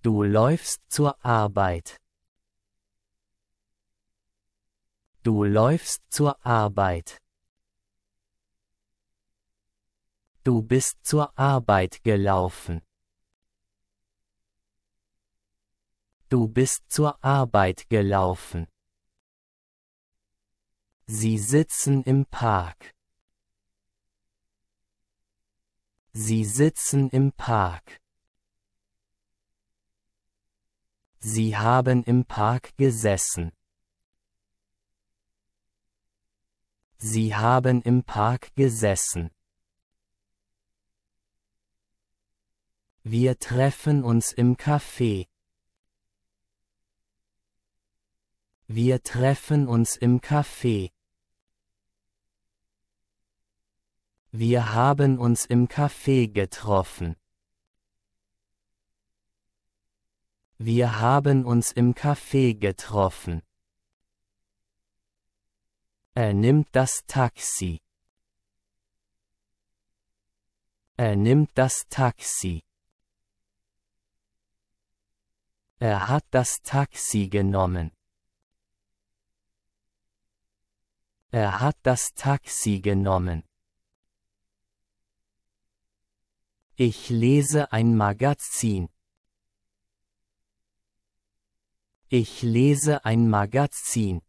Du läufst zur Arbeit. Du läufst zur Arbeit. Du bist zur Arbeit gelaufen. Du bist zur Arbeit gelaufen. Sie sitzen im Park. Sie sitzen im Park. Sie haben im Park gesessen. Sie haben im Park gesessen. Wir treffen uns im Café. Wir treffen uns im Café. Wir haben uns im Café getroffen. Wir haben uns im Café getroffen. Er nimmt das Taxi. Er nimmt das Taxi. Er hat das Taxi genommen. Er hat das Taxi genommen. Ich lese ein Magazin. Ich lese ein Magazin.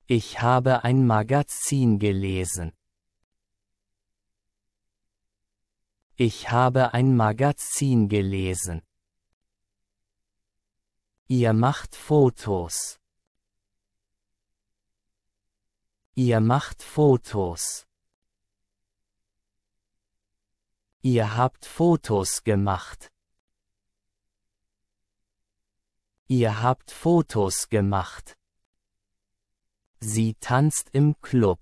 Ich habe ein Magazin gelesen. Ich habe ein Magazin gelesen. Ihr macht Fotos. Ihr macht Fotos. Ihr habt Fotos gemacht. Ihr habt Fotos gemacht. Sie tanzt im Club.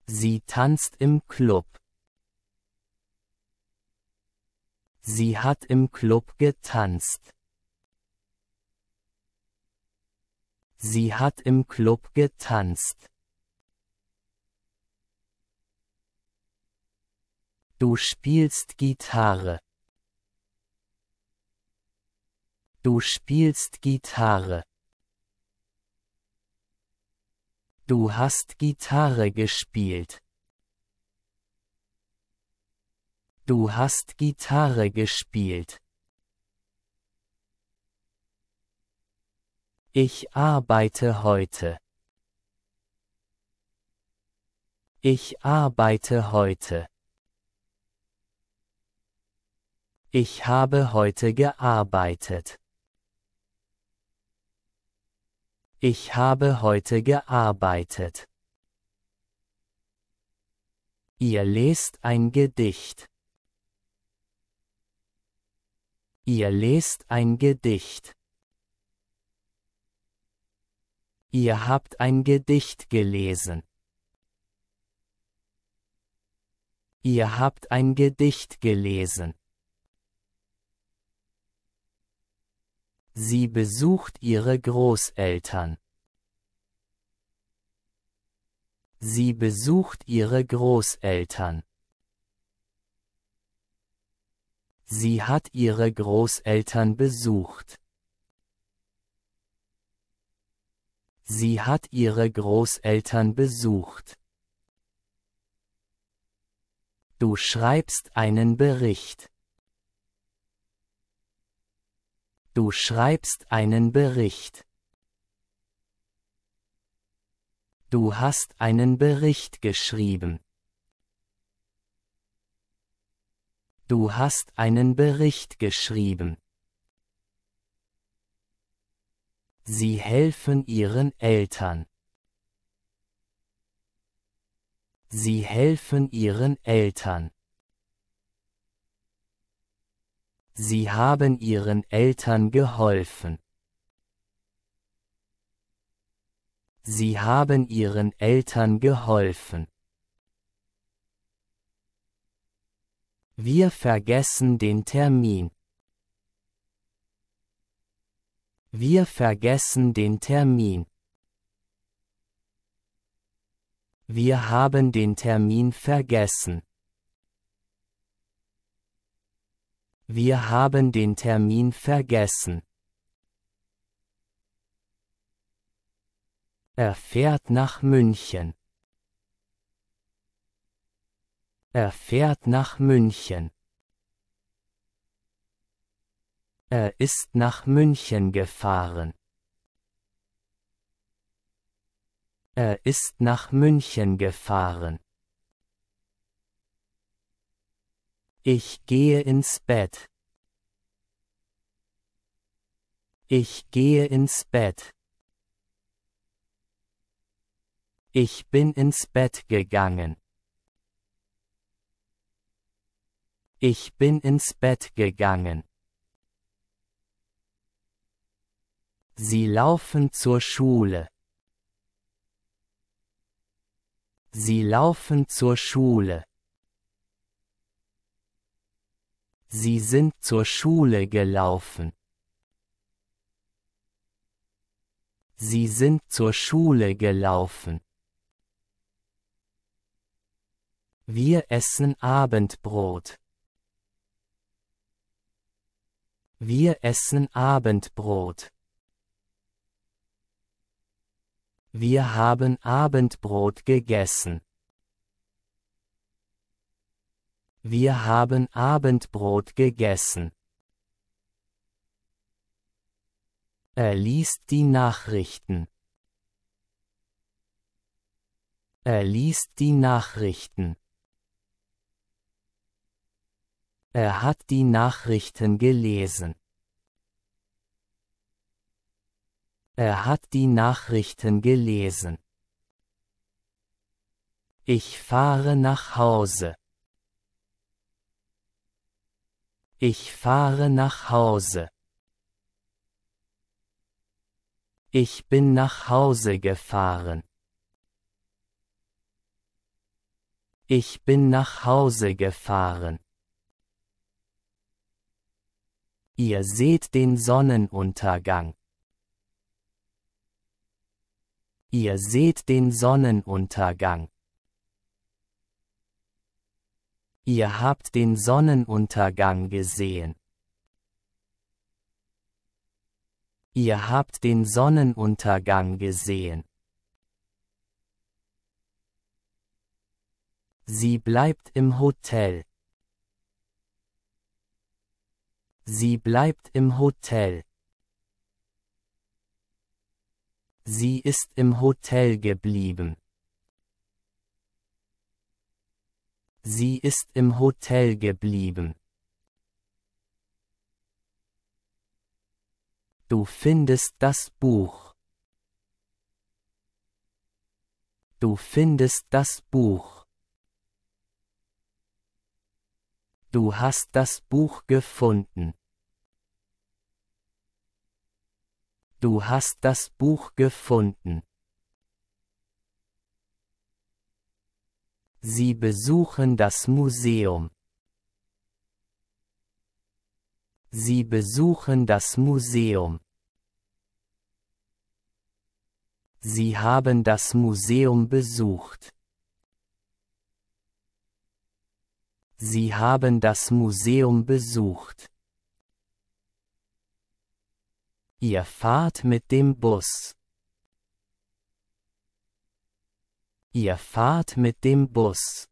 Sie tanzt im Club. Sie hat im Club getanzt. Sie hat im Club getanzt. Du spielst Gitarre. Du spielst Gitarre. Du hast Gitarre gespielt. Du hast Gitarre gespielt. Ich arbeite heute. Ich arbeite heute. Ich habe heute gearbeitet. Ich habe heute gearbeitet. Ihr lest ein Gedicht. Ihr lest ein Gedicht. Ihr habt ein Gedicht gelesen. Ihr habt ein Gedicht gelesen. Sie besucht ihre Großeltern. Sie besucht ihre Großeltern. Sie hat ihre Großeltern besucht. Sie hat ihre Großeltern besucht. Du schreibst einen Bericht. Du schreibst einen Bericht. Du hast einen Bericht geschrieben. Du hast einen Bericht geschrieben. Sie helfen ihren Eltern. Sie helfen ihren Eltern. Sie haben ihren Eltern geholfen. Sie haben ihren Eltern geholfen. Wir vergessen den Termin. Wir vergessen den Termin. Wir haben den Termin vergessen. Wir haben den Termin vergessen. Er fährt nach München. Er fährt nach München. Er ist nach München gefahren. Er ist nach München gefahren. Ich gehe ins Bett. Ich gehe ins Bett. Ich bin ins Bett gegangen. Ich bin ins Bett gegangen. Sie laufen zur Schule. Sie laufen zur Schule. Sie sind zur Schule gelaufen. Sie sind zur Schule gelaufen. Wir essen Abendbrot. Wir essen Abendbrot. Wir haben Abendbrot gegessen. Wir haben Abendbrot gegessen. Er liest die Nachrichten. Er liest die Nachrichten. Er hat die Nachrichten gelesen. Er hat die Nachrichten gelesen. Ich fahre nach Hause. Ich fahre nach Hause. Ich bin nach Hause gefahren. Ich bin nach Hause gefahren. Ihr seht den Sonnenuntergang. Ihr seht den Sonnenuntergang. Ihr habt den Sonnenuntergang gesehen. Ihr habt den Sonnenuntergang gesehen. Sie bleibt im Hotel. Sie bleibt im Hotel. Sie ist im Hotel geblieben. Sie ist im Hotel geblieben. Du findest das Buch. Du findest das Buch. Du hast das Buch gefunden. Du hast das Buch gefunden. Sie besuchen das Museum. Sie besuchen das Museum. Sie haben das Museum besucht. Sie haben das Museum besucht. Ihr fahrt mit dem Bus. Ihr fahrt mit dem Bus.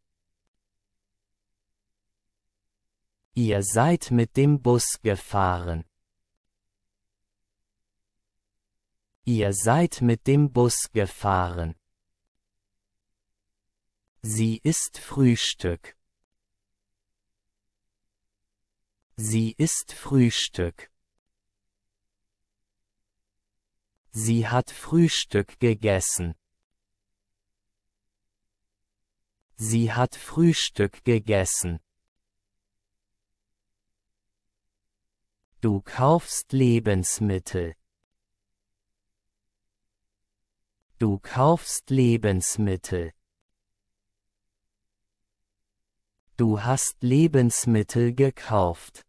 Ihr seid mit dem Bus gefahren. Ihr seid mit dem Bus gefahren. Sie isst Frühstück. Sie isst Frühstück. Sie hat Frühstück gegessen. Sie hat Frühstück gegessen. Du kaufst Lebensmittel. Du kaufst Lebensmittel. Du hast Lebensmittel gekauft.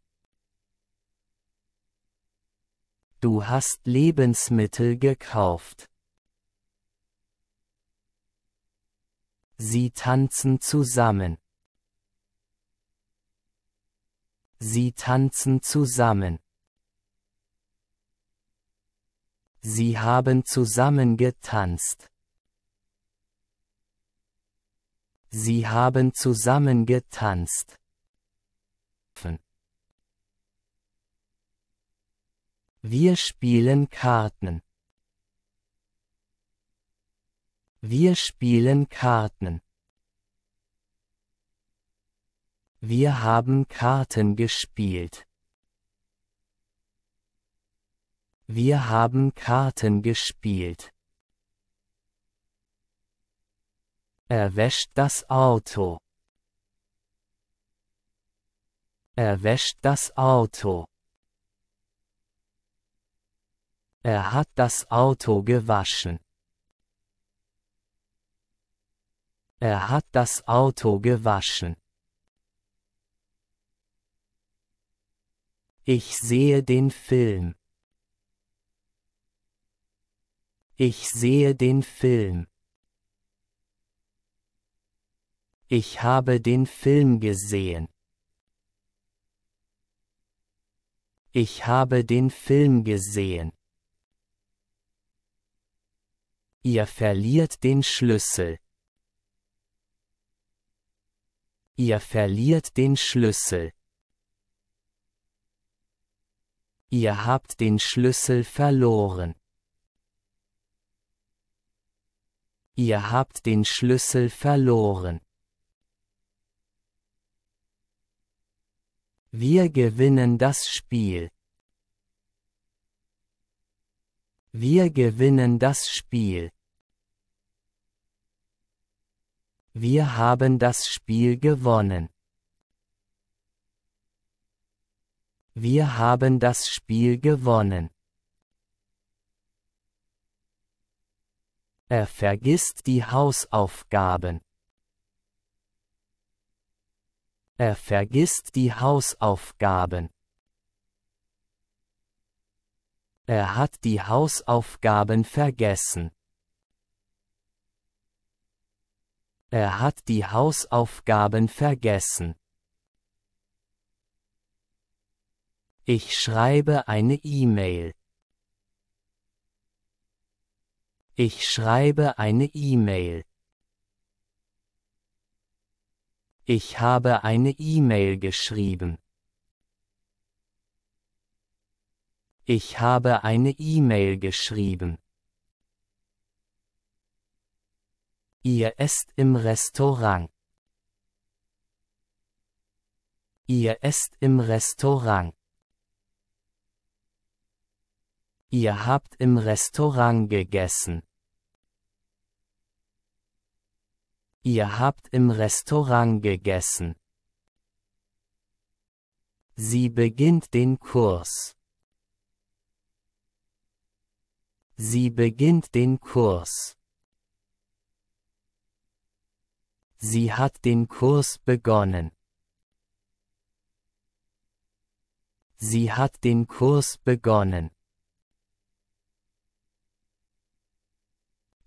Du hast Lebensmittel gekauft. Sie tanzen zusammen. Sie tanzen zusammen. Sie haben zusammen getanzt. Sie haben zusammen getanzt. Wir spielen Karten. Wir spielen Karten. Wir haben Karten gespielt. Wir haben Karten gespielt. Er wäscht das Auto. Er wäscht das Auto. Er hat das Auto gewaschen. Er hat das Auto gewaschen. Ich sehe den Film. Ich sehe den Film. Ich habe den Film gesehen. Ich habe den Film gesehen. Ihr verliert den Schlüssel. Ihr verliert den Schlüssel. Ihr habt den Schlüssel verloren. Ihr habt den Schlüssel verloren. Wir gewinnen das Spiel. Wir gewinnen das Spiel. Wir haben das Spiel gewonnen. Wir haben das Spiel gewonnen. Er vergisst die Hausaufgaben. Er vergisst die Hausaufgaben. Er hat die Hausaufgaben vergessen. Er hat die Hausaufgaben vergessen. Ich schreibe eine E-Mail. Ich schreibe eine E-Mail. Ich habe eine E-Mail geschrieben. Ich habe eine E-Mail geschrieben. Ihr esst im Restaurant. Ihr esst im Restaurant. Ihr habt im Restaurant gegessen. Ihr habt im Restaurant gegessen. Sie beginnt den Kurs. Sie beginnt den Kurs. Sie hat den Kurs begonnen. Sie hat den Kurs begonnen.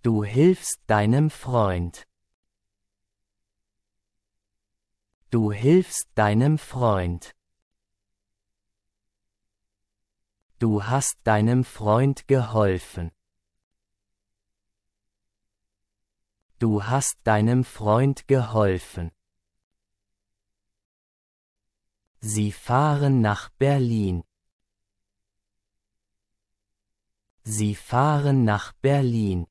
Du hilfst deinem Freund. Du hilfst deinem Freund. Du hast deinem Freund geholfen. Du hast deinem Freund geholfen. Sie fahren nach Berlin. Sie fahren nach Berlin.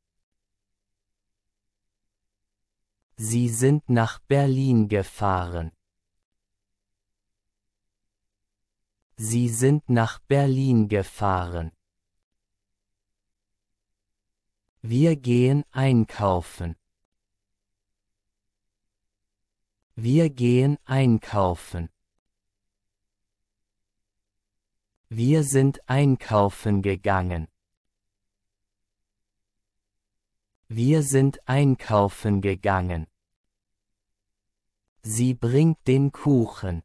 Sie sind nach Berlin gefahren. Sie sind nach Berlin gefahren. Wir gehen einkaufen. Wir gehen einkaufen. Wir sind einkaufen gegangen. Wir sind einkaufen gegangen. Sie bringt den Kuchen.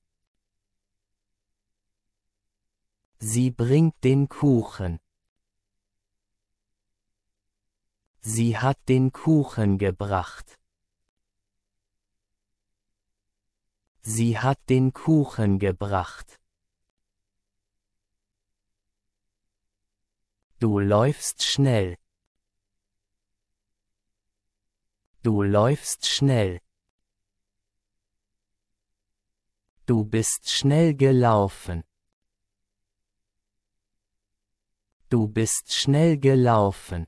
Sie bringt den Kuchen. Sie hat den Kuchen gebracht. Sie hat den Kuchen gebracht. Du läufst schnell. Du läufst schnell. Du bist schnell gelaufen. Du bist schnell gelaufen.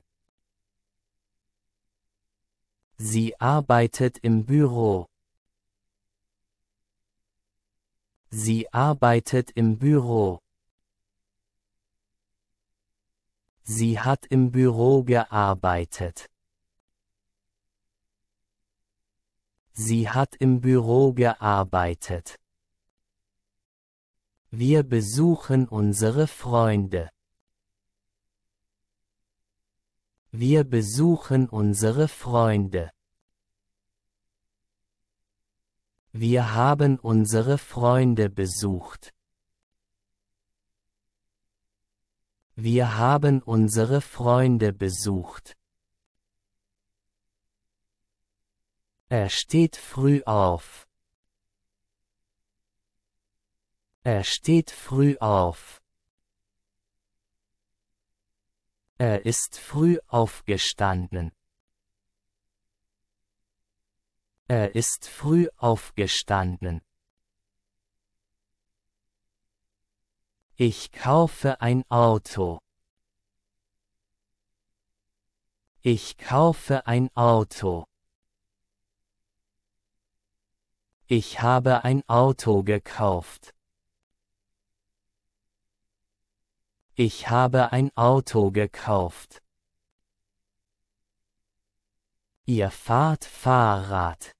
Sie arbeitet im Büro. Sie arbeitet im Büro. Sie hat im Büro gearbeitet. Sie hat im Büro gearbeitet. Wir besuchen unsere Freunde. Wir besuchen unsere Freunde. Wir haben unsere Freunde besucht. Wir haben unsere Freunde besucht. Er steht früh auf. Er steht früh auf. Er ist früh aufgestanden. Er ist früh aufgestanden. Ich kaufe ein Auto. Ich kaufe ein Auto. Ich habe ein Auto gekauft. Ich habe ein Auto gekauft. Ihr fahrt Fahrrad.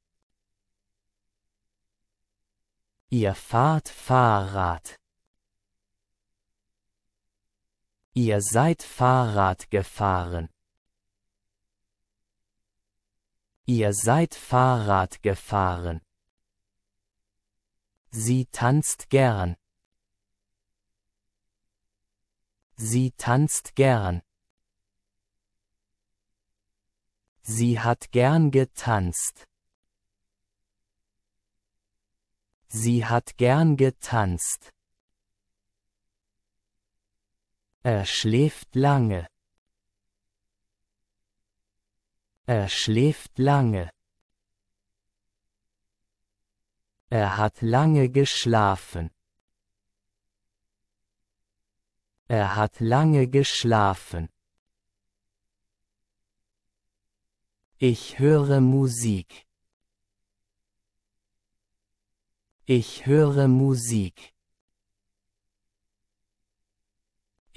Ihr fahrt Fahrrad. Ihr seid Fahrrad gefahren. Ihr seid Fahrrad gefahren. Sie tanzt gern. Sie tanzt gern. Sie hat gern getanzt. Sie hat gern getanzt. Er schläft lange. Er schläft lange. Er hat lange geschlafen. Er hat lange geschlafen. Ich höre Musik. Ich höre Musik.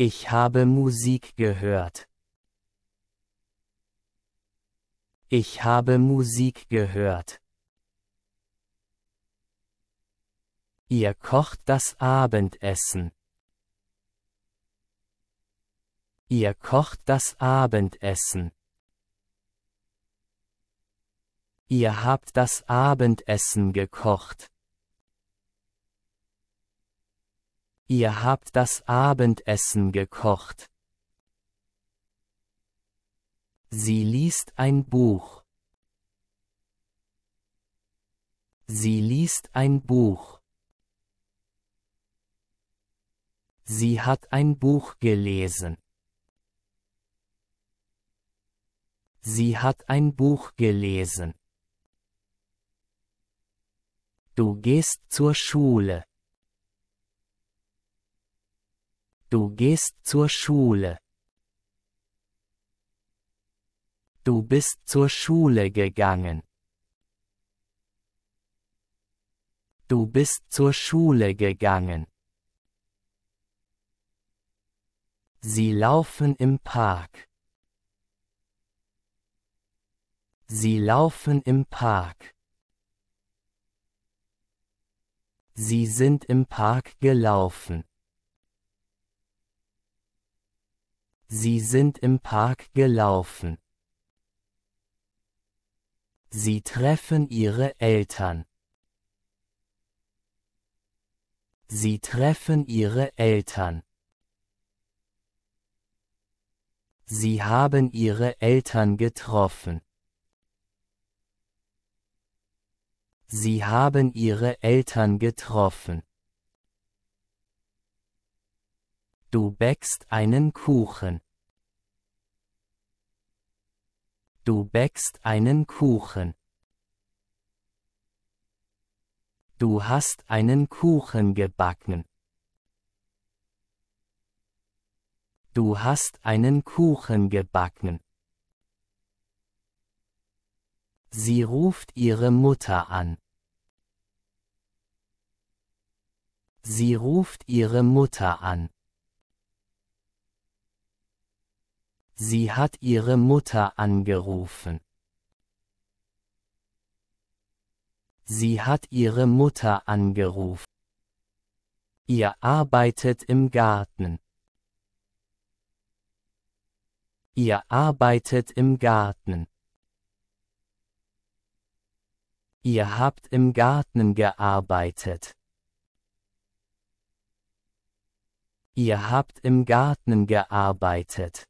Ich habe Musik gehört. Ich habe Musik gehört. Ihr kocht das Abendessen. Ihr kocht das Abendessen. Ihr habt das Abendessen gekocht. Ihr habt das Abendessen gekocht. Sie liest ein Buch. Sie liest ein Buch. Sie hat ein Buch gelesen. Sie hat ein Buch gelesen. Du gehst zur Schule. Du gehst zur Schule. Du bist zur Schule gegangen. Du bist zur Schule gegangen. Sie laufen im Park. Sie laufen im Park. Sie sind im Park gelaufen. Sie sind im Park gelaufen. Sie treffen ihre Eltern. Sie treffen ihre Eltern. Sie haben ihre Eltern getroffen. Sie haben ihre Eltern getroffen. Du bäckst einen Kuchen. Du bäckst einen Kuchen. Du hast einen Kuchen gebacken. Du hast einen Kuchen gebacken. Sie ruft ihre Mutter an. Sie ruft ihre Mutter an. Sie hat ihre Mutter angerufen. Sie hat ihre Mutter angerufen. Ihr arbeitet im Garten. Ihr arbeitet im Garten. Ihr habt im Garten gearbeitet. Ihr habt im Garten gearbeitet.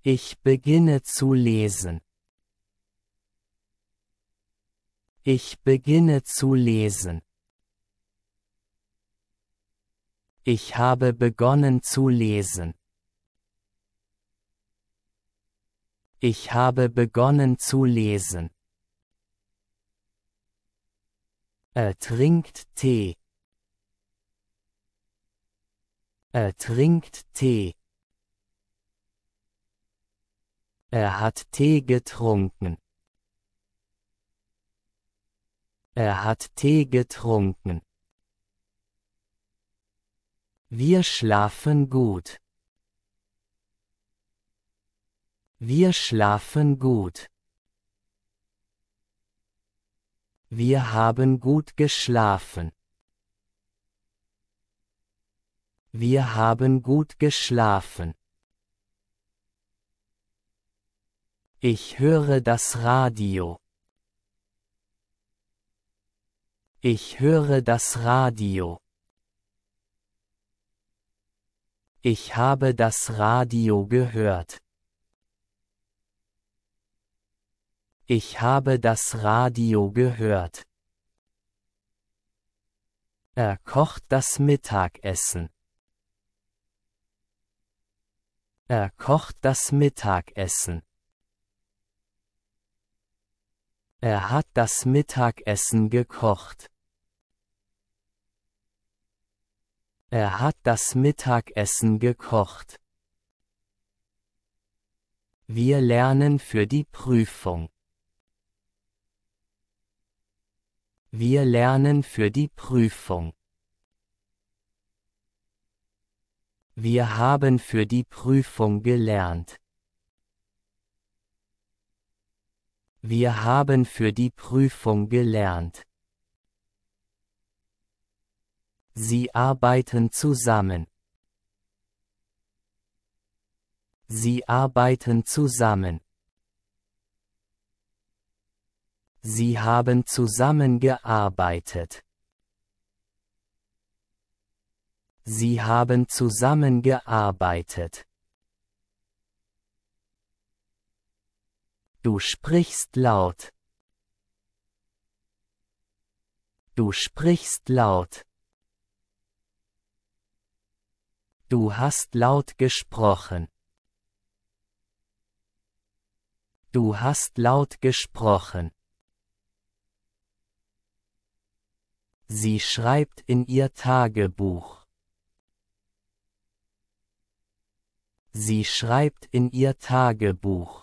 Ich beginne zu lesen. Ich beginne zu lesen. Ich habe begonnen zu lesen. Ich habe begonnen zu lesen. Er trinkt Tee. Er trinkt Tee. Er hat Tee getrunken. Er hat Tee getrunken. Wir schlafen gut. Wir schlafen gut. Wir haben gut geschlafen. Wir haben gut geschlafen. Ich höre das Radio. Ich höre das Radio. Ich habe das Radio gehört. Ich habe das Radio gehört. Er kocht das Mittagessen. Er kocht das Mittagessen. Er hat das Mittagessen gekocht. Er hat das Mittagessen gekocht. Wir lernen für die Prüfung. Wir lernen für die Prüfung. Wir haben für die Prüfung gelernt. Wir haben für die Prüfung gelernt. Sie arbeiten zusammen. Sie arbeiten zusammen. Sie haben zusammengearbeitet. Sie haben zusammengearbeitet. Du sprichst laut. Du sprichst laut. Du hast laut gesprochen. Du hast laut gesprochen. Sie schreibt in ihr Tagebuch. Sie schreibt in ihr Tagebuch.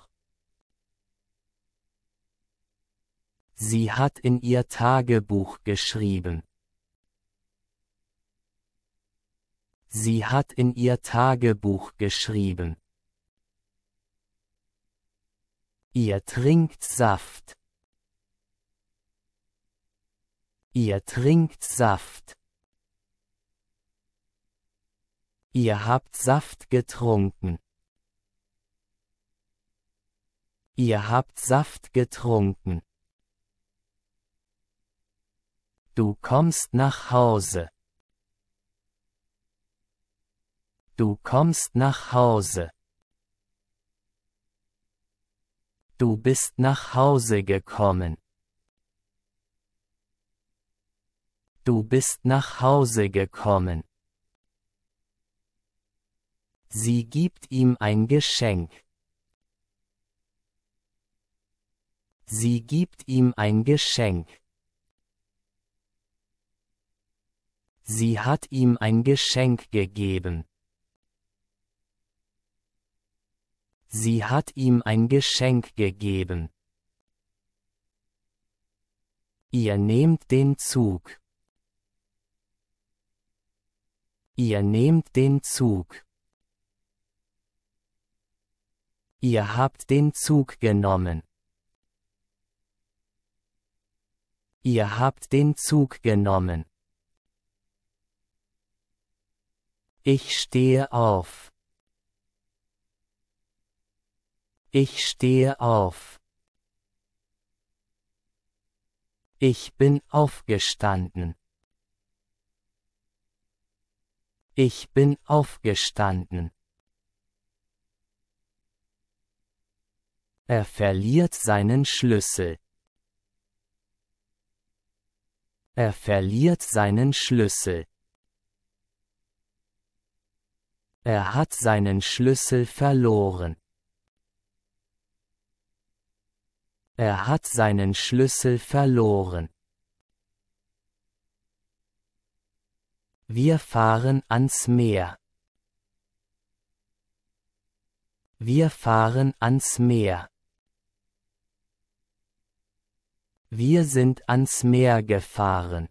Sie hat in ihr Tagebuch geschrieben. Sie hat in ihr Tagebuch geschrieben. Ihr trinkt Saft. Ihr trinkt Saft. Ihr habt Saft getrunken. Ihr habt Saft getrunken. Du kommst nach Hause. Du kommst nach Hause. Du bist nach Hause gekommen. Du bist nach Hause gekommen. Sie gibt ihm ein Geschenk. Sie gibt ihm ein Geschenk. Sie hat ihm ein Geschenk gegeben. Sie hat ihm ein Geschenk gegeben. Ihr nehmt den Zug. Ihr nehmt den Zug. Ihr habt den Zug genommen. Ihr habt den Zug genommen. Ich stehe auf. Ich stehe auf. Ich bin aufgestanden. Ich bin aufgestanden. Er verliert seinen Schlüssel. Er verliert seinen Schlüssel. Er hat seinen Schlüssel verloren. Er hat seinen Schlüssel verloren. Wir fahren ans Meer. Wir fahren ans Meer. Wir sind ans Meer gefahren.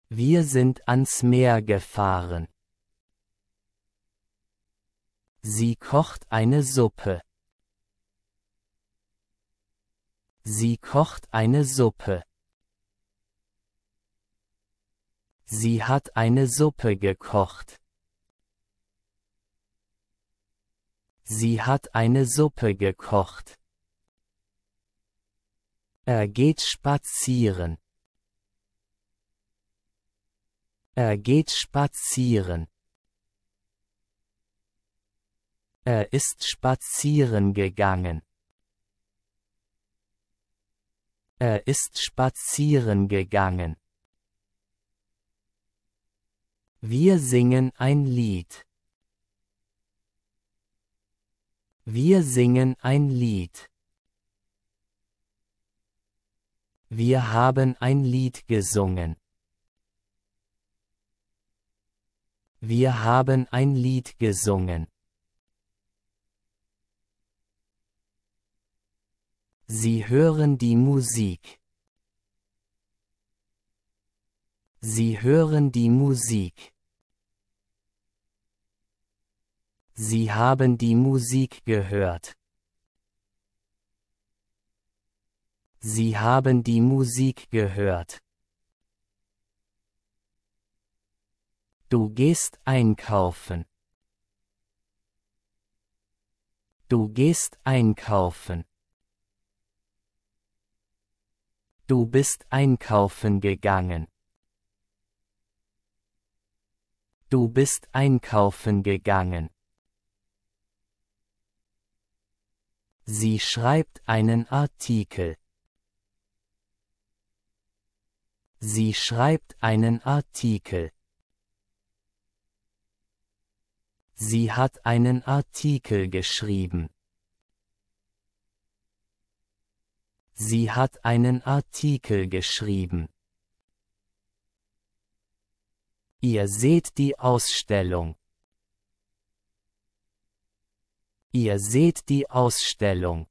Wir sind ans Meer gefahren. Sie kocht eine Suppe. Sie kocht eine Suppe. Sie hat eine Suppe gekocht. Sie hat eine Suppe gekocht. Er geht spazieren. Er geht spazieren. Er ist spazieren gegangen. Er ist spazieren gegangen. Wir singen ein Lied. Wir singen ein Lied. Wir haben ein Lied gesungen. Wir haben ein Lied gesungen. Sie hören die Musik. Sie hören die Musik. Sie haben die Musik gehört. Sie haben die Musik gehört. Du gehst einkaufen. Du gehst einkaufen. Du bist einkaufen gegangen. Du bist einkaufen gegangen. Sie schreibt einen Artikel. Sie schreibt einen Artikel. Sie hat einen Artikel geschrieben. Sie hat einen Artikel geschrieben. Ihr seht die Ausstellung. Ihr seht die Ausstellung.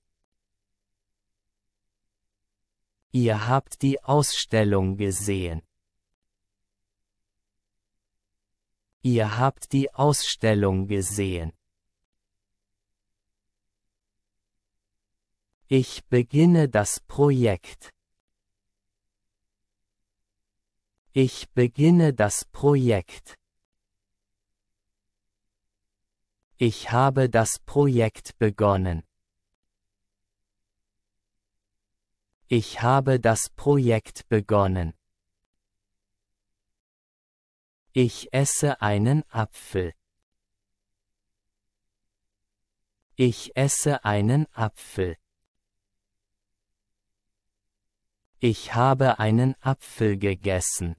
Ihr habt die Ausstellung gesehen. Ihr habt die Ausstellung gesehen. Ich beginne das Projekt. Ich beginne das Projekt. Ich habe das Projekt begonnen. Ich habe das Projekt begonnen. Ich esse einen Apfel. Ich esse einen Apfel. Ich habe einen Apfel gegessen.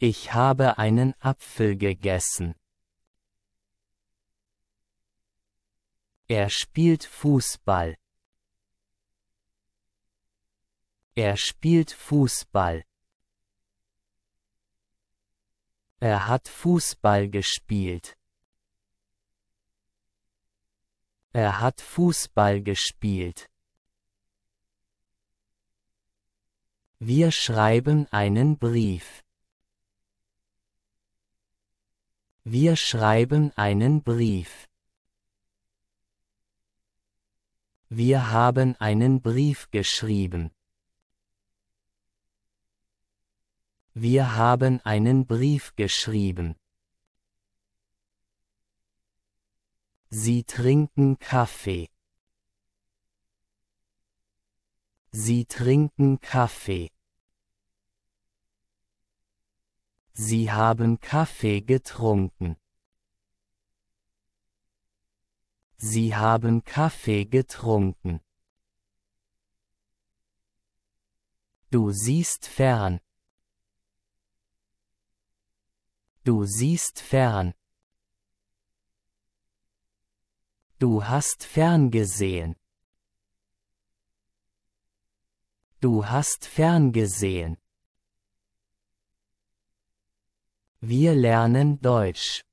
Ich habe einen Apfel gegessen. Er spielt Fußball. Er spielt Fußball. Er hat Fußball gespielt. Er hat Fußball gespielt. Wir schreiben einen Brief. Wir schreiben einen Brief. Wir haben einen Brief geschrieben. Wir haben einen Brief geschrieben. Sie trinken Kaffee. Sie trinken Kaffee. Sie haben Kaffee getrunken. Sie haben Kaffee getrunken. Du siehst fern. Du siehst fern. Du hast fern gesehen. Du hast fern gesehen. Wir lernen Deutsch.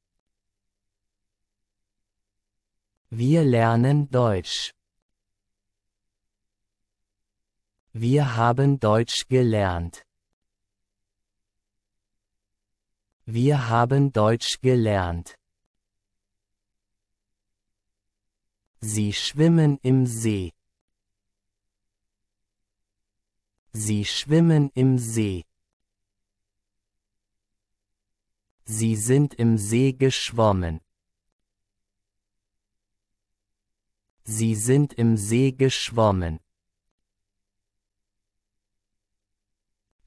Wir lernen Deutsch. Wir haben Deutsch gelernt. Wir haben Deutsch gelernt. Sie schwimmen im See. Sie schwimmen im See. Sie sind im See geschwommen. Sie sind im See geschwommen.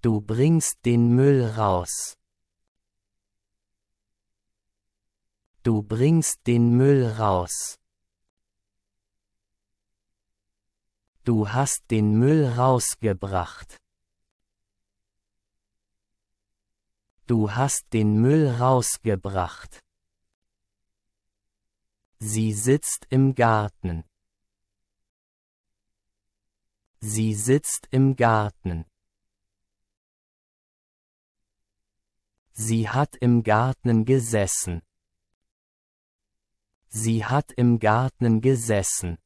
Du bringst den Müll raus. Du bringst den Müll raus. Du hast den Müll rausgebracht. Du hast den Müll rausgebracht. Sie sitzt im Garten. Sie sitzt im Garten. Sie hat im Garten gesessen. Sie hat im Garten gesessen.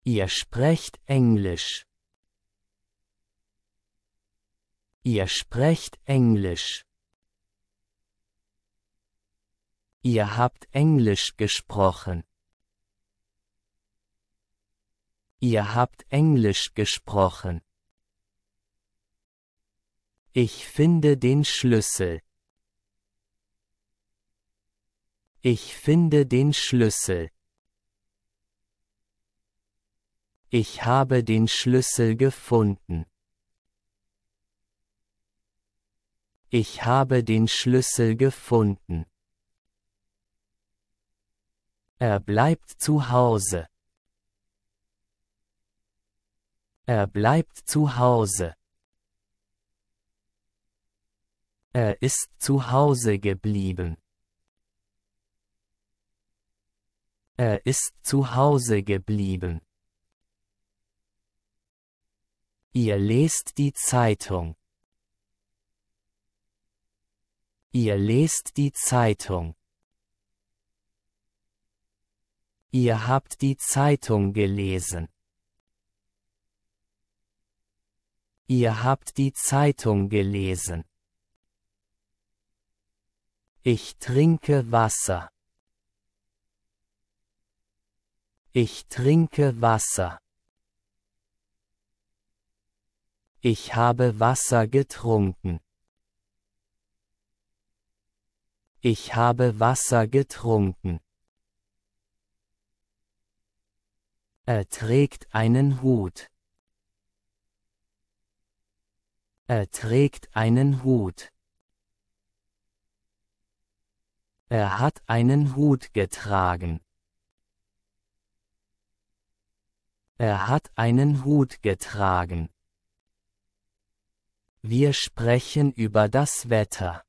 Ihr sprecht Englisch. Ihr sprecht Englisch. Ihr habt Englisch gesprochen. Ihr habt Englisch gesprochen. Ich finde den Schlüssel. Ich finde den Schlüssel. Ich habe den Schlüssel gefunden. Ich habe den Schlüssel gefunden. Er bleibt zu Hause. Er bleibt zu Hause. Er ist zu Hause geblieben. Er ist zu Hause geblieben. Ihr lest die Zeitung. Ihr lest die Zeitung. Ihr habt die Zeitung gelesen. Ihr habt die Zeitung gelesen. Ich trinke Wasser. Ich trinke Wasser. Ich habe Wasser getrunken. Ich habe Wasser getrunken. Ich habe Wasser getrunken. Er trägt einen Hut. Er trägt einen Hut. Er hat einen Hut getragen. Er hat einen Hut getragen. Wir sprechen über das Wetter.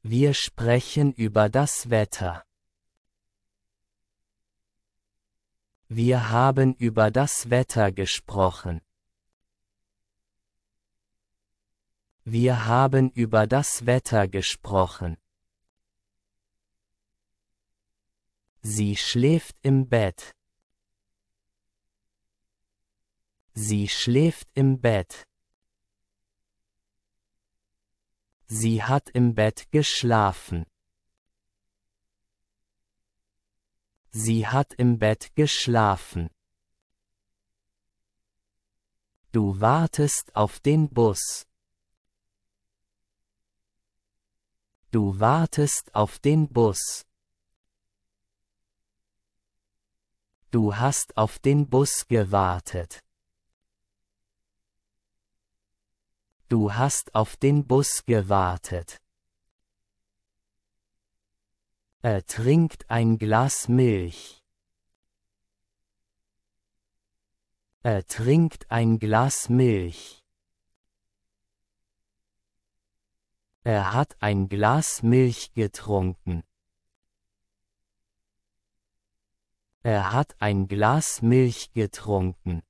Wir sprechen über das Wetter. Wir haben über das Wetter gesprochen. Wir haben über das Wetter gesprochen. Sie schläft im Bett. Sie schläft im Bett. Sie hat im Bett geschlafen. Sie hat im Bett geschlafen. Du wartest auf den Bus. Du wartest auf den Bus. Du hast auf den Bus gewartet. Du hast auf den Bus gewartet. Er trinkt ein Glas Milch. Er trinkt ein Glas Milch. Er hat ein Glas Milch getrunken. Er hat ein Glas Milch getrunken.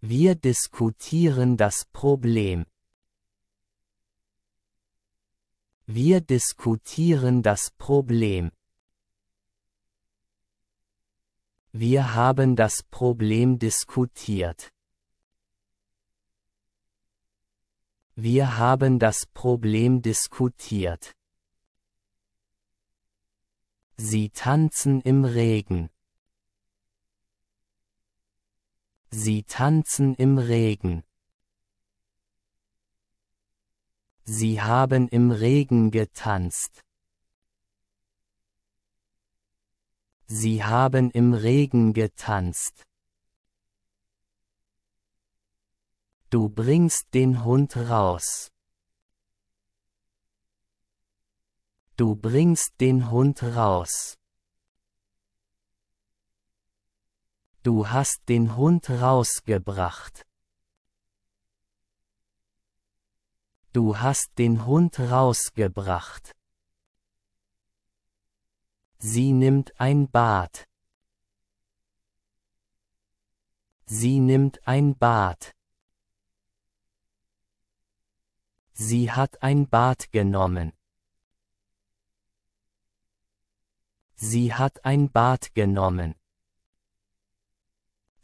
Wir diskutieren das Problem. Wir diskutieren das Problem. Wir haben das Problem diskutiert. Wir haben das Problem diskutiert. Sie tanzen im Regen. Sie tanzen im Regen. Sie haben im Regen getanzt. Sie haben im Regen getanzt. Du bringst den Hund raus. Du bringst den Hund raus. Du hast den Hund rausgebracht. Du hast den Hund rausgebracht. Sie nimmt ein Bad. Sie nimmt ein Bad. Sie hat ein Bad genommen. Sie hat ein Bad genommen.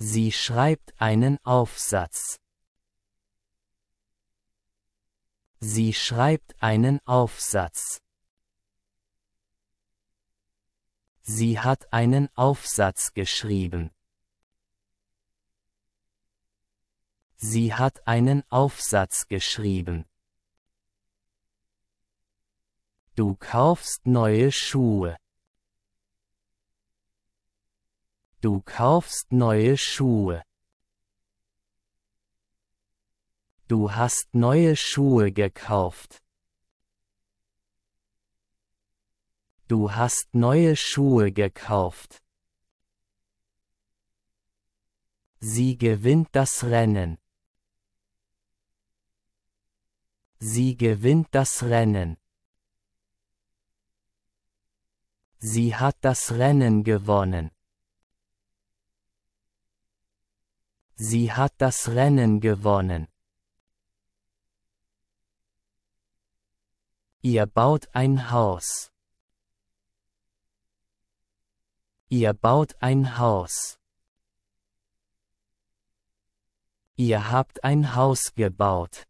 Sie schreibt einen Aufsatz. Sie schreibt einen Aufsatz. Sie hat einen Aufsatz geschrieben. Sie hat einen Aufsatz geschrieben. Du kaufst neue Schuhe. Du kaufst neue Schuhe. Du hast neue Schuhe gekauft. Du hast neue Schuhe gekauft. Sie gewinnt das Rennen. Sie gewinnt das Rennen. Sie hat das Rennen gewonnen. Sie hat das Rennen gewonnen. Ihr baut ein Haus. Ihr baut ein Haus. Ihr habt ein Haus gebaut.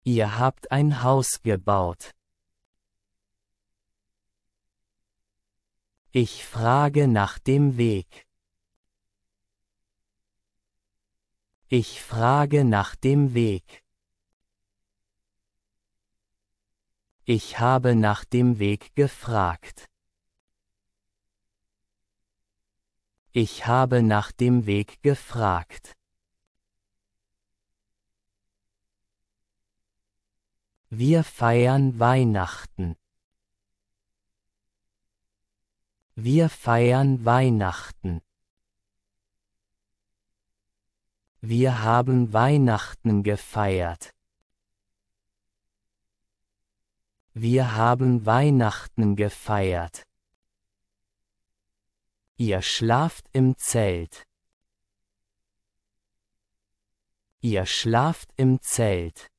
Ihr habt ein Haus gebaut. Ich frage nach dem Weg. Ich frage nach dem Weg. Ich habe nach dem Weg gefragt. Ich habe nach dem Weg gefragt. Wir feiern Weihnachten. Wir feiern Weihnachten. Wir haben Weihnachten gefeiert. Wir haben Weihnachten gefeiert. Ihr schlaft im Zelt. Ihr schlaft im Zelt.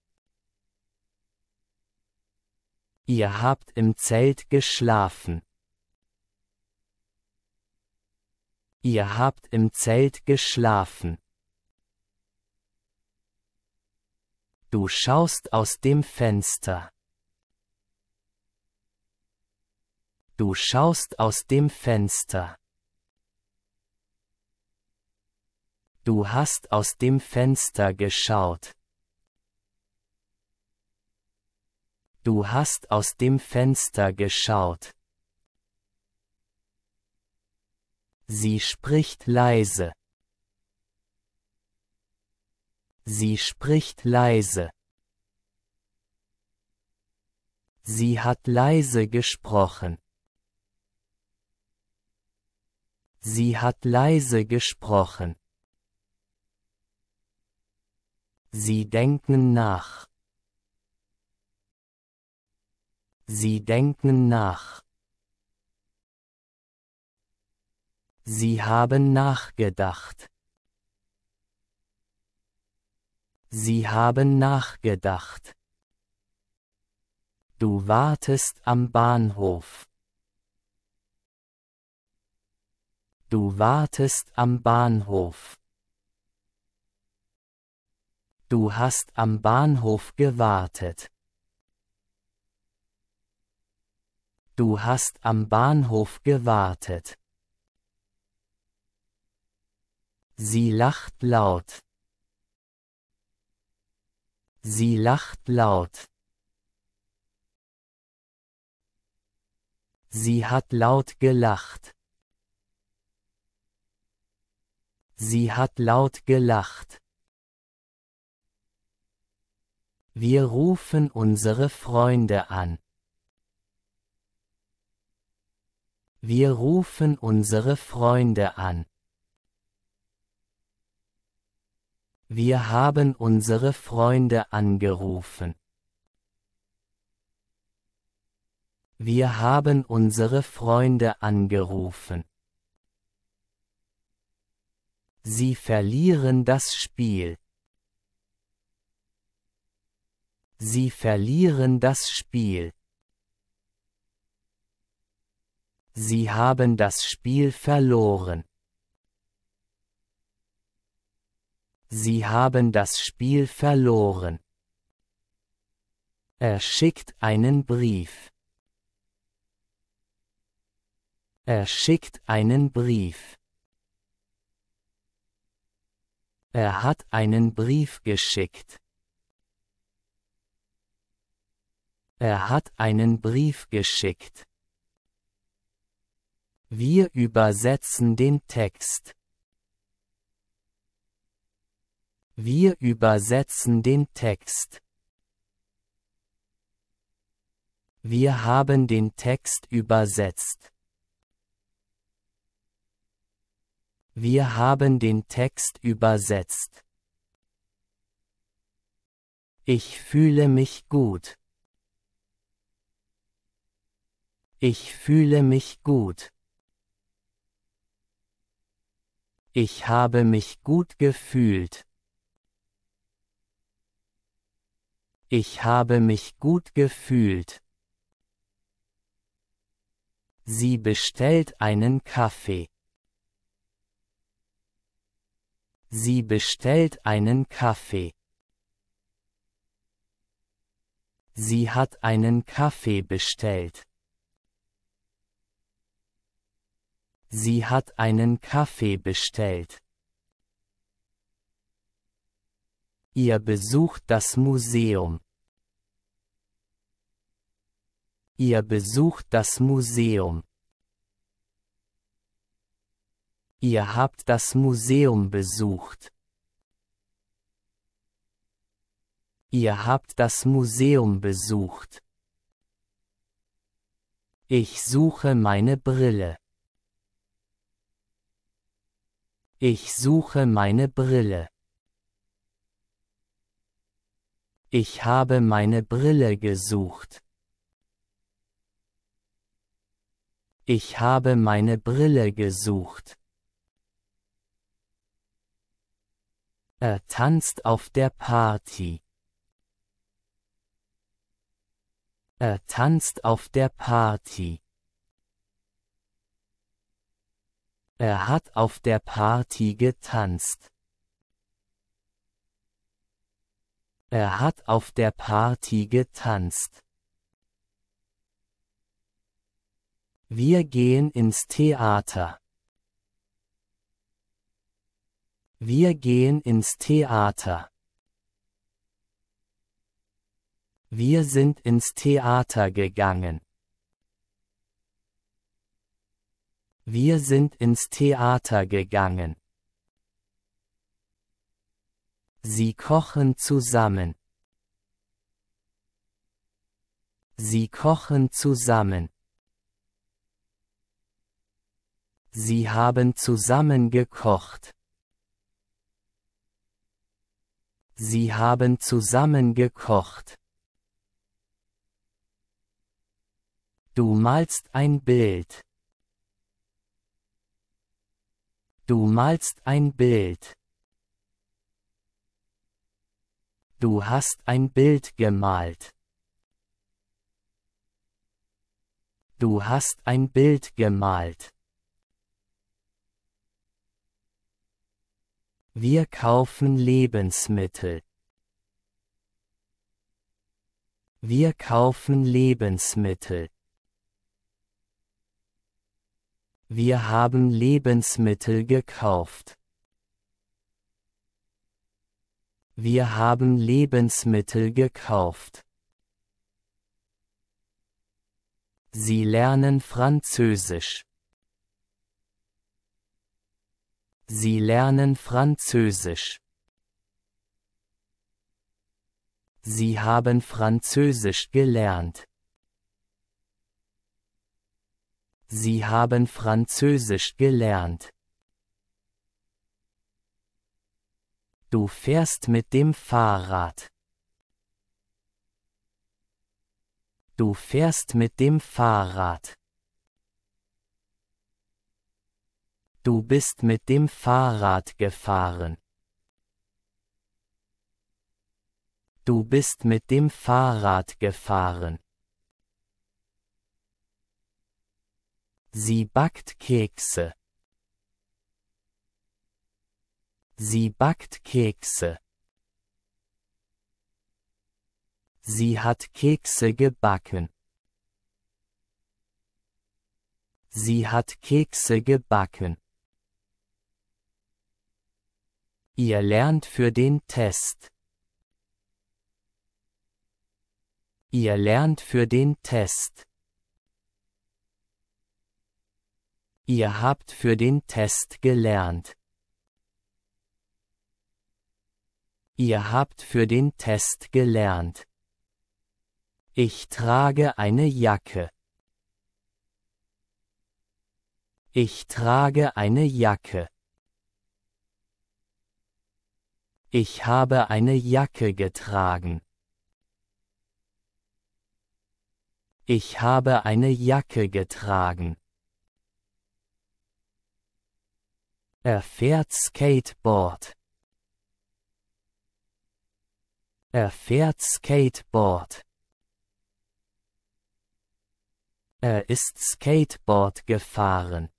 Ihr habt im Zelt geschlafen. Ihr habt im Zelt geschlafen. Du schaust aus dem Fenster. Du schaust aus dem Fenster. Du hast aus dem Fenster geschaut. Du hast aus dem Fenster geschaut. Sie spricht leise. Sie spricht leise. Sie hat leise gesprochen. Sie hat leise gesprochen. Sie denken nach. Sie denken nach. Sie haben nachgedacht. Sie haben nachgedacht. Du wartest am Bahnhof. Du wartest am Bahnhof. Du hast am Bahnhof gewartet. Du hast am Bahnhof gewartet. Sie lacht laut. Sie lacht laut. Sie hat laut gelacht. Sie hat laut gelacht. Wir rufen unsere Freunde an. Wir rufen unsere Freunde an. Wir haben unsere Freunde angerufen. Wir haben unsere Freunde angerufen. Sie verlieren das Spiel. Sie verlieren das Spiel. Sie haben das Spiel verloren. Sie haben das Spiel verloren. Er schickt einen Brief. Er schickt einen Brief. Er hat einen Brief geschickt. Er hat einen Brief geschickt. Wir übersetzen den Text. Wir übersetzen den Text. Wir haben den Text übersetzt. Wir haben den Text übersetzt. Ich fühle mich gut. Ich fühle mich gut. Ich habe mich gut gefühlt. Ich habe mich gut gefühlt. Sie bestellt einen Kaffee. Sie bestellt einen Kaffee. Sie hat einen Kaffee bestellt. Sie hat einen Kaffee bestellt. Ihr besucht das Museum. Ihr besucht das Museum. Ihr habt das Museum besucht. Ihr habt das Museum besucht. Ich suche meine Brille. Ich suche meine Brille. Ich habe meine Brille gesucht. Ich habe meine Brille gesucht. Er tanzt auf der Party. Er tanzt auf der Party. Er hat auf der Party getanzt. Er hat auf der Party getanzt. Wir gehen ins Theater. Wir gehen ins Theater. Wir sind ins Theater gegangen. Wir sind ins Theater gegangen. Sie kochen zusammen. Sie kochen zusammen. Sie haben zusammen gekocht. Sie haben zusammen gekocht. Du malst ein Bild. Du malst ein Bild. Du hast ein Bild gemalt. Du hast ein Bild gemalt. Wir kaufen Lebensmittel. Wir kaufen Lebensmittel. Wir haben Lebensmittel gekauft. Wir haben Lebensmittel gekauft. Sie lernen Französisch. Sie lernen Französisch. Sie haben Französisch gelernt. Sie haben Französisch gelernt. Du fährst mit dem Fahrrad. Du fährst mit dem Fahrrad. Du bist mit dem Fahrrad gefahren. Du bist mit dem Fahrrad gefahren. Sie backt Kekse. Sie backt Kekse. Sie hat Kekse gebacken. Sie hat Kekse gebacken. Ihr lernt für den Test. Ihr lernt für den Test. Ihr habt für den Test gelernt. Ihr habt für den Test gelernt. Ich trage eine Jacke. Ich trage eine Jacke. Ich habe eine Jacke getragen. Ich habe eine Jacke getragen. Er fährt Skateboard. Er fährt Skateboard. Er ist Skateboard gefahren.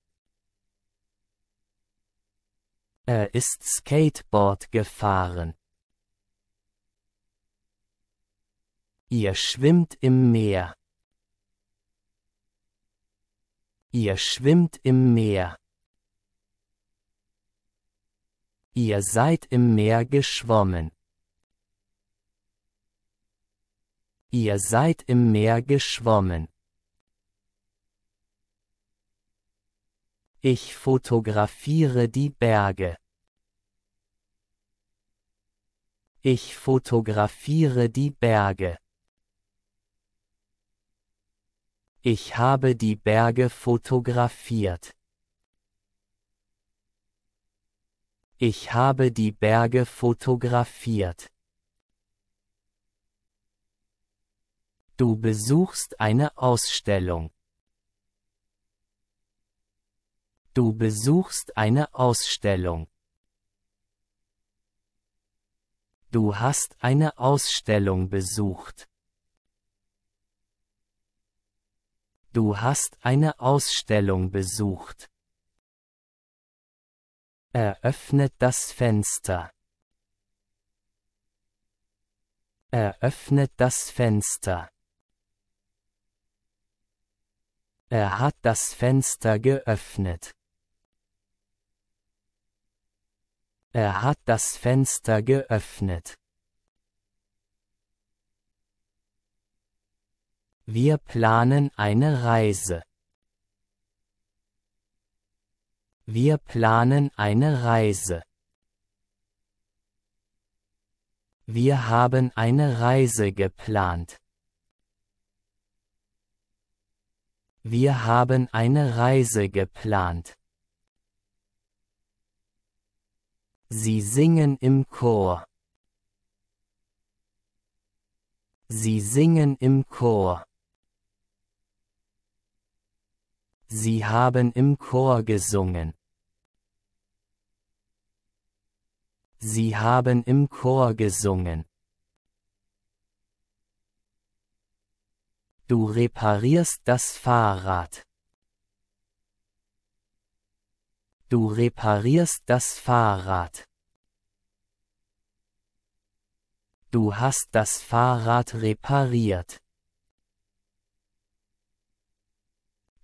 Er ist Skateboard gefahren. Ihr schwimmt im Meer. Ihr schwimmt im Meer. Ihr seid im Meer geschwommen. Ihr seid im Meer geschwommen. Ich fotografiere die Berge. Ich fotografiere die Berge. Ich habe die Berge fotografiert. Ich habe die Berge fotografiert. Du besuchst eine Ausstellung. Du besuchst eine Ausstellung. Du hast eine Ausstellung besucht. Du hast eine Ausstellung besucht. Eröffnet das Fenster. Eröffnet das Fenster. Er hat das Fenster geöffnet. Er hat das Fenster geöffnet. Wir planen eine Reise. Wir planen eine Reise. Wir haben eine Reise geplant. Wir haben eine Reise geplant. Sie singen im Chor. Sie singen im Chor. Sie haben im Chor gesungen. Sie haben im Chor gesungen. Du reparierst das Fahrrad. Du reparierst das Fahrrad. Du hast das Fahrrad repariert.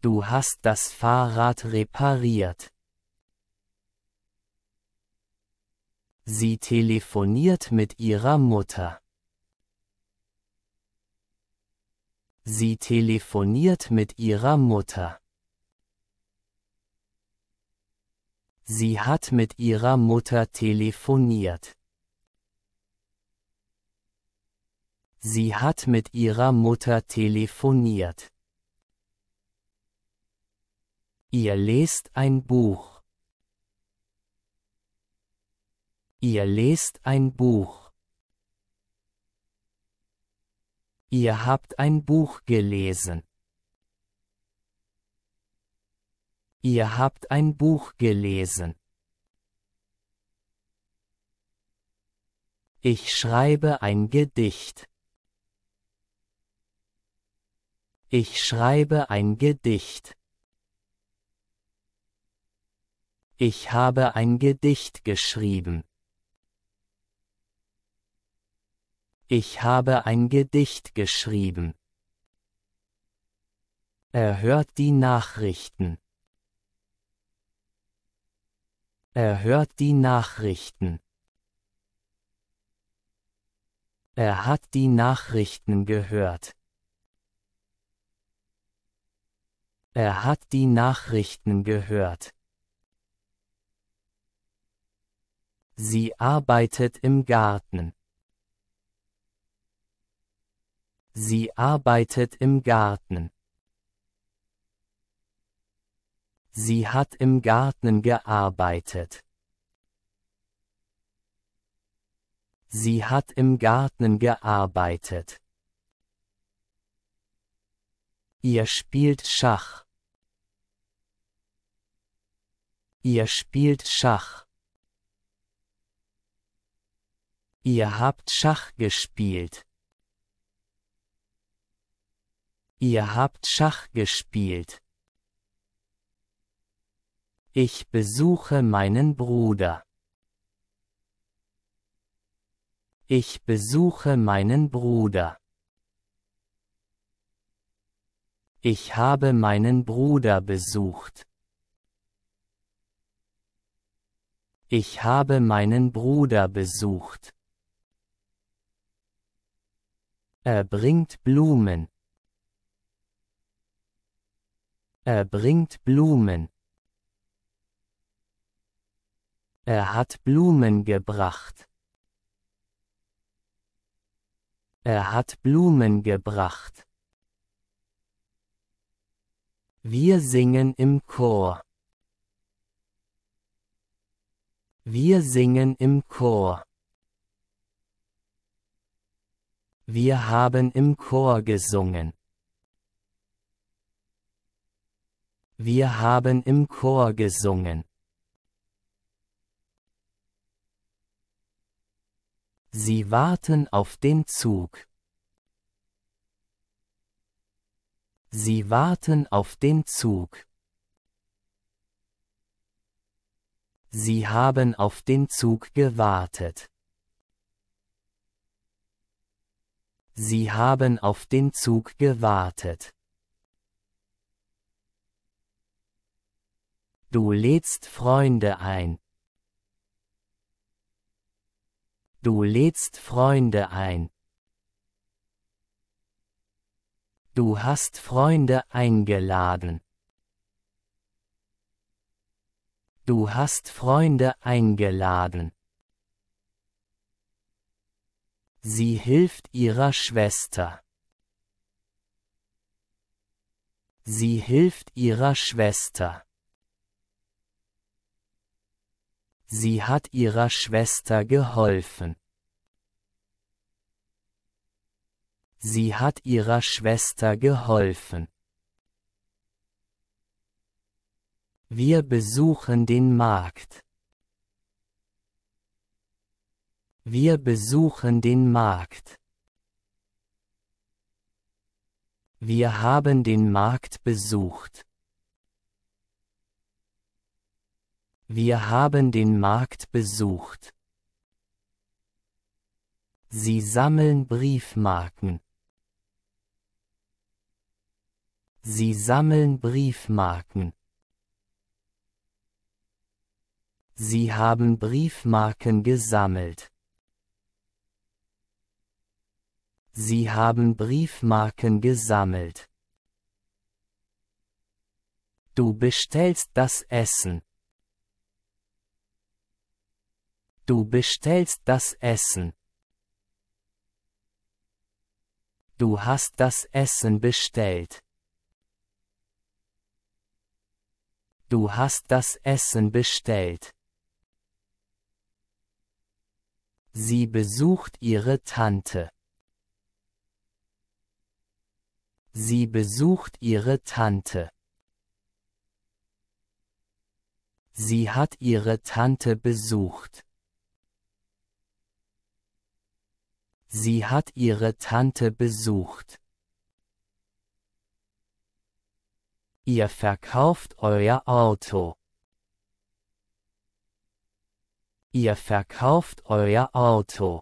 Du hast das Fahrrad repariert. Sie telefoniert mit ihrer Mutter. Sie telefoniert mit ihrer Mutter. Sie hat mit ihrer Mutter telefoniert. Sie hat mit ihrer Mutter telefoniert. Ihr lest ein Buch. Ihr lest ein Buch. Ihr habt ein Buch gelesen. Ihr habt ein Buch gelesen. Ich schreibe ein Gedicht. Ich schreibe ein Gedicht. Ich habe ein Gedicht geschrieben. Ich habe ein Gedicht geschrieben. Er hört die Nachrichten. Er hört die Nachrichten. Er hat die Nachrichten gehört. Er hat die Nachrichten gehört. Sie arbeitet im Garten. Sie arbeitet im Garten. Sie hat im Garten gearbeitet. Sie hat im Garten gearbeitet. Ihr spielt Schach. Ihr spielt Schach. Ihr habt Schach gespielt. Ihr habt Schach gespielt. Ich besuche meinen Bruder. Ich besuche meinen Bruder. Ich habe meinen Bruder besucht. Ich habe meinen Bruder besucht. Er bringt Blumen. Er bringt Blumen. Er hat Blumen gebracht. Er hat Blumen gebracht. Wir singen im Chor. Wir singen im Chor. Wir haben im Chor gesungen. Wir haben im Chor gesungen. Sie warten auf den Zug. Sie warten auf den Zug. Sie haben auf den Zug gewartet. Sie haben auf den Zug gewartet. Du lädst Freunde ein. Du lädst Freunde ein. Du hast Freunde eingeladen. Du hast Freunde eingeladen. Sie hilft ihrer Schwester. Sie hilft ihrer Schwester. Sie hat ihrer Schwester geholfen. Sie hat ihrer Schwester geholfen. Wir besuchen den Markt. Wir besuchen den Markt. Wir haben den Markt besucht. Wir haben den Markt besucht. Sie sammeln Briefmarken. Sie sammeln Briefmarken. Sie haben Briefmarken gesammelt. Sie haben Briefmarken gesammelt. Du bestellst das Essen. Du bestellst das Essen. Du hast das Essen bestellt. Du hast das Essen bestellt. Sie besucht ihre Tante. Sie besucht ihre Tante. Sie hat ihre Tante besucht. Sie hat ihre Tante besucht. Ihr verkauft euer Auto. Ihr verkauft euer Auto.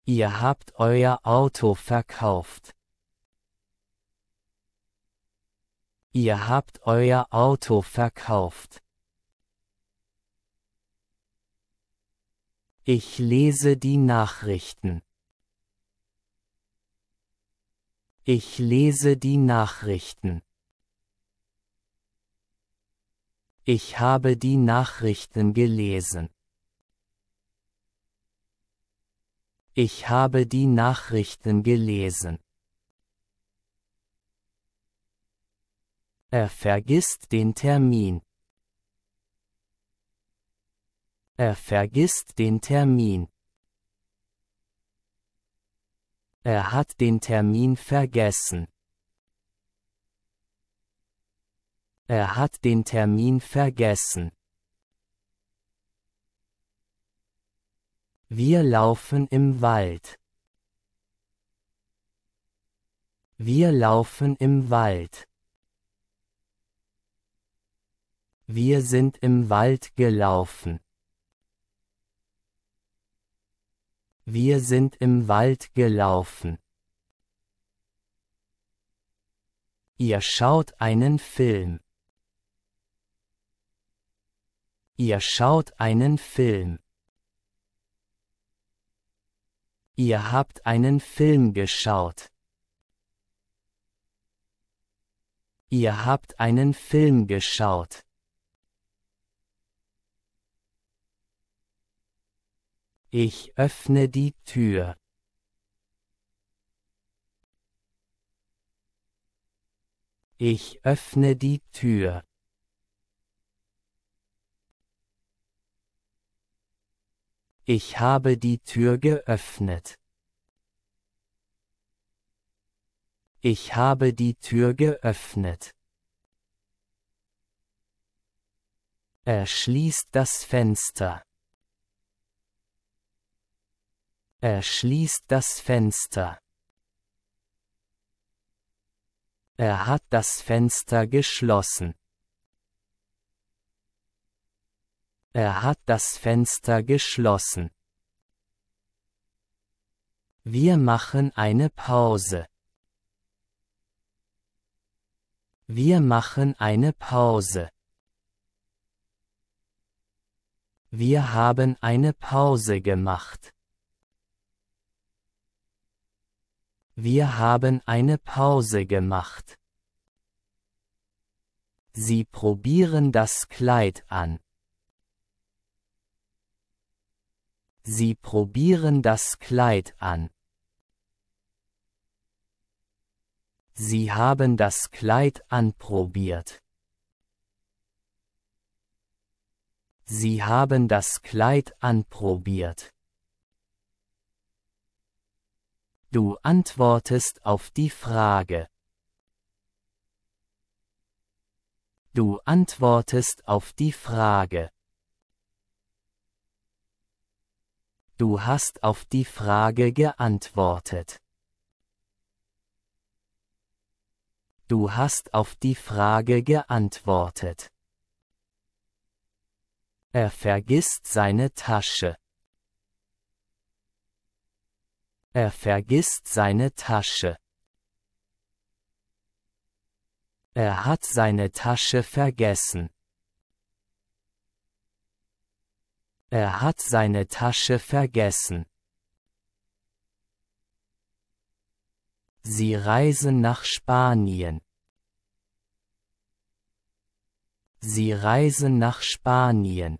Ihr habt euer Auto verkauft. Ihr habt euer Auto verkauft. Ich lese die Nachrichten. Ich lese die Nachrichten. Ich habe die Nachrichten gelesen. Ich habe die Nachrichten gelesen. Er vergisst den Termin. Er vergisst den Termin. Er hat den Termin vergessen. Er hat den Termin vergessen. Wir laufen im Wald. Wir laufen im Wald. Wir sind im Wald gelaufen. Wir sind im Wald gelaufen. Ihr schaut einen Film. Ihr schaut einen Film. Ihr habt einen Film geschaut. Ihr habt einen Film geschaut. Ich öffne die Tür. Ich öffne die Tür. Ich habe die Tür geöffnet. Ich habe die Tür geöffnet. Er schließt das Fenster. Er schließt das Fenster. Er hat das Fenster geschlossen. Er hat das Fenster geschlossen. Wir machen eine Pause. Wir machen eine Pause. Wir haben eine Pause gemacht. Wir haben eine Pause gemacht. Sie probieren das Kleid an. Sie probieren das Kleid an. Sie haben das Kleid anprobiert. Sie haben das Kleid anprobiert. Du antwortest auf die Frage. Du antwortest auf die Frage. Du hast auf die Frage geantwortet. Du hast auf die Frage geantwortet. Er vergisst seine Tasche. Er vergisst seine Tasche. Er hat seine Tasche vergessen. Er hat seine Tasche vergessen. Sie reisen nach Spanien. Sie reisen nach Spanien.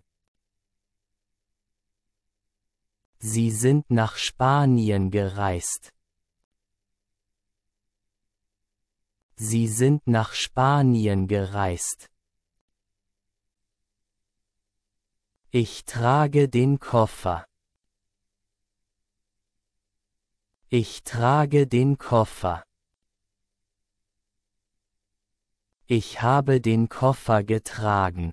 Sie sind nach Spanien gereist. Sie sind nach Spanien gereist. Ich trage den Koffer. Ich trage den Koffer. Ich habe den Koffer getragen.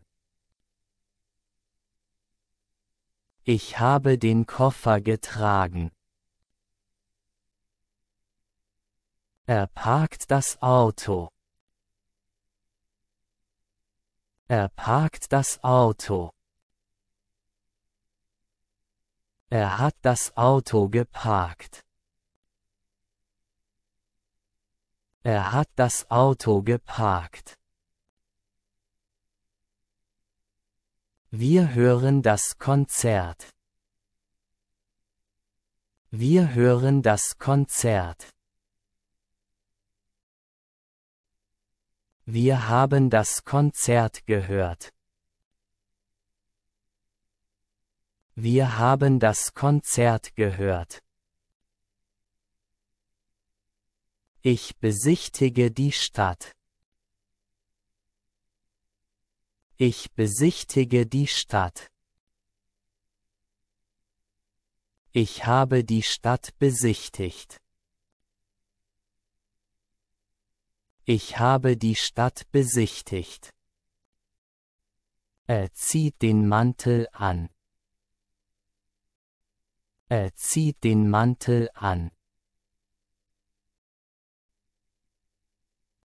Ich habe den Koffer getragen. Er parkt das Auto. Er parkt das Auto. Er hat das Auto geparkt. Er hat das Auto geparkt. Wir hören das Konzert. Wir hören das Konzert. Wir haben das Konzert gehört. Wir haben das Konzert gehört. Ich besichtige die Stadt. Ich besichtige die Stadt. Ich habe die Stadt besichtigt. Ich habe die Stadt besichtigt. Er zieht den Mantel an. Er zieht den Mantel an.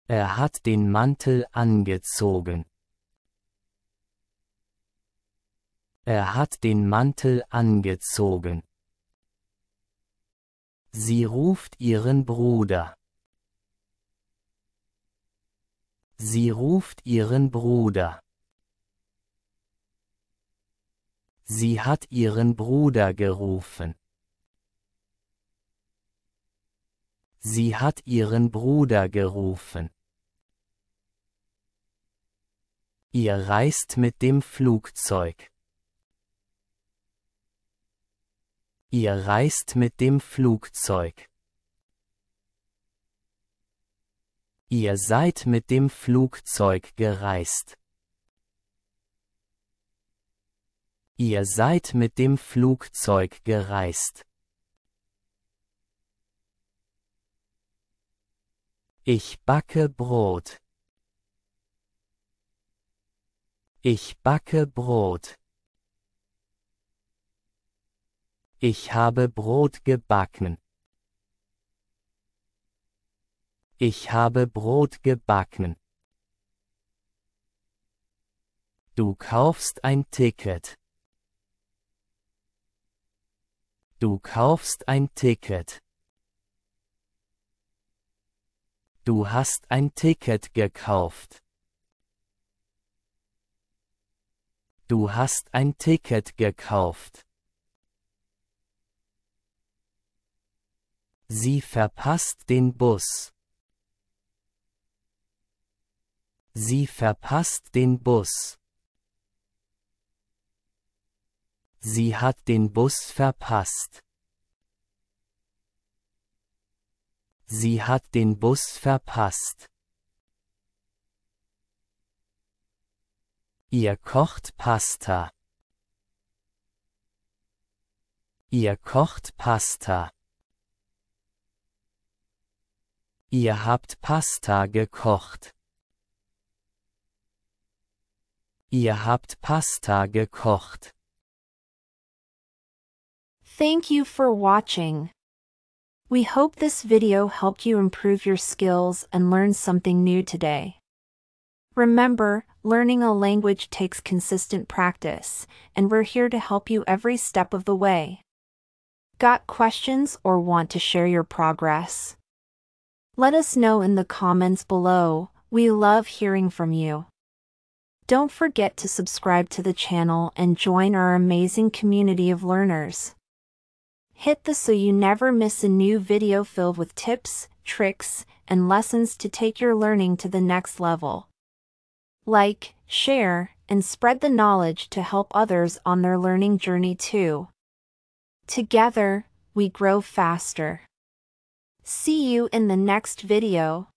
Er hat den Mantel angezogen. Er hat den Mantel angezogen. Sie ruft ihren Bruder. Sie ruft ihren Bruder. Sie hat ihren Bruder gerufen. Sie hat ihren Bruder gerufen. Ihr reist mit dem Flugzeug. Ihr reist mit dem Flugzeug. Ihr seid mit dem Flugzeug gereist. Ihr seid mit dem Flugzeug gereist. Ich backe Brot. Ich backe Brot. Ich habe Brot gebacken. Ich habe Brot gebacken. Du kaufst ein Ticket. Du kaufst ein Ticket. Du hast ein Ticket gekauft. Du hast ein Ticket gekauft. Sie verpasst den Bus. Sie verpasst den Bus. Sie hat den Bus verpasst. Sie hat den Bus verpasst. Ihr kocht Pasta. Ihr kocht Pasta. Ihr habt Pasta gekocht. Ihr habt Pasta gekocht. Thank you for watching. We hope this video helped you improve your skills and learn something new today. Remember, learning a language takes consistent practice, and we're here to help you every step of the way. Got questions or want to share your progress? Let us know in the comments below. We love hearing from you. Don't forget to subscribe to the channel and join our amazing community of learners. Hit the so you never miss a new video filled with tips, tricks, and lessons to take your learning to the next level. Like, share, and spread the knowledge to help others on their learning journey too. Together, we grow faster. See you in the next video.